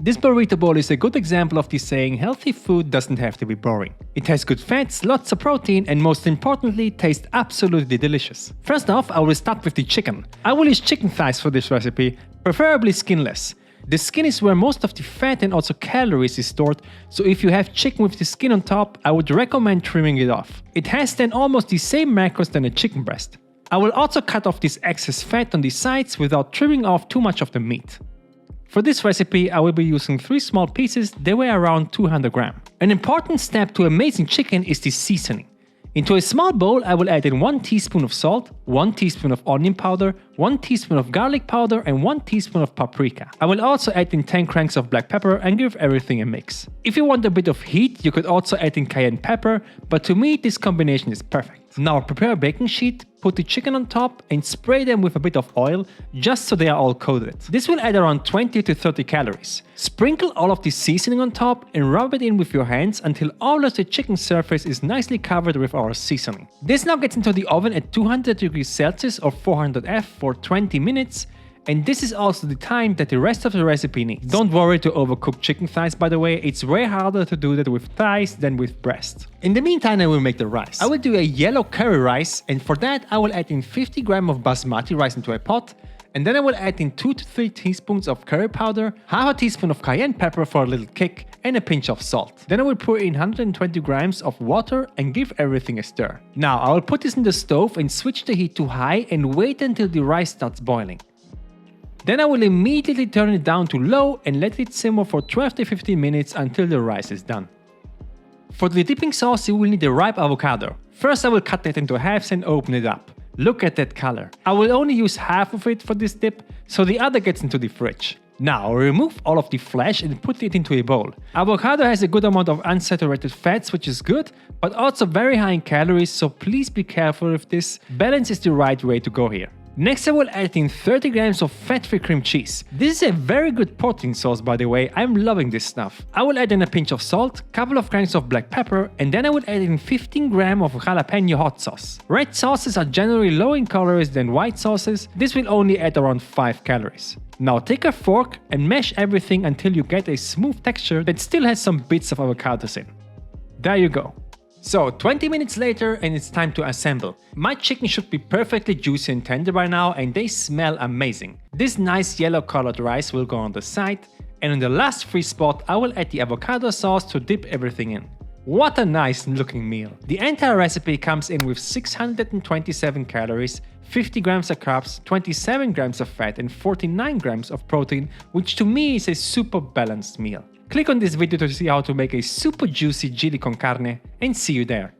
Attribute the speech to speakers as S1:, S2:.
S1: This burrito bowl is a good example of the saying healthy food doesn't have to be boring. It has good fats, lots of protein, and most importantly, tastes absolutely delicious. First off, I will start with the chicken. I will use chicken thighs for this recipe, preferably skinless. The skin is where most of the fat and also calories is stored, so if you have chicken with the skin on top, I would recommend trimming it off. It has then almost the same macros than a chicken breast. I will also cut off this excess fat on the sides without trimming off too much of the meat. For this recipe, I will be using 3 small pieces, they weigh around 200 grams. An important step to amazing chicken is the seasoning. Into a small bowl, I will add in 1 teaspoon of salt, 1 teaspoon of onion powder, 1 teaspoon of garlic powder and 1 teaspoon of paprika. I will also add in 10 cranks of black pepper and give everything a mix. If you want a bit of heat, you could also add in cayenne pepper, but to me this combination is perfect. Now prepare a baking sheet, put the chicken on top and spray them with a bit of oil just so they are all coated. This will add around 20 to 30 calories. Sprinkle all of this seasoning on top and rub it in with your hands until all of the chicken surface is nicely covered with our seasoning. This now gets into the oven at 200 degrees Celsius or 400 F for 20 minutes. And this is also the time that the rest of the recipe needs. Don't worry to overcook chicken thighs, by the way, it's way harder to do that with thighs than with breast. In the meantime, I will make the rice. I will do a yellow curry rice, and for that I will add in 50 grams of basmati rice into a pot, and then I will add in 2 to 3 teaspoons of curry powder, half a teaspoon of cayenne pepper for a little kick, and a pinch of salt. Then I will pour in 120 grams of water and give everything a stir. Now I will put this in the stove and switch the heat to high and wait until the rice starts boiling. Then I will immediately turn it down to low and let it simmer for 12 to 15 minutes until the rice is done. For the dipping sauce you will need a ripe avocado. First I will cut that into halves and open it up. Look at that color. I will only use half of it for this dip, so the other gets into the fridge. Now remove all of the flesh and put it into a bowl. Avocado has a good amount of unsaturated fats, which is good, but also very high in calories, so please be careful with this. Balance is the right way to go here. Next I will add in 30 grams of fat-free cream cheese. This is a very good protein source, by the way, I'm loving this stuff. I will add in a pinch of salt, couple of grams of black pepper, and then I will add in 15 grams of jalapeno hot sauce. Red sauces are generally low in calories than white sauces, this will only add around 5 calories. Now take a fork and mash everything until you get a smooth texture that still has some bits of avocados in. There you go. So 20 minutes later and it's time to assemble. My chicken should be perfectly juicy and tender by now and they smell amazing. This nice yellow colored rice will go on the side, and in the last free spot I will add the avocado sauce to dip everything in. What a nice looking meal. The entire recipe comes in with 627 calories, 50 grams of carbs, 27 grams of fat and 49 grams of protein, which to me is a super balanced meal. Click on this video to see how to make a super juicy chili con carne and see you there.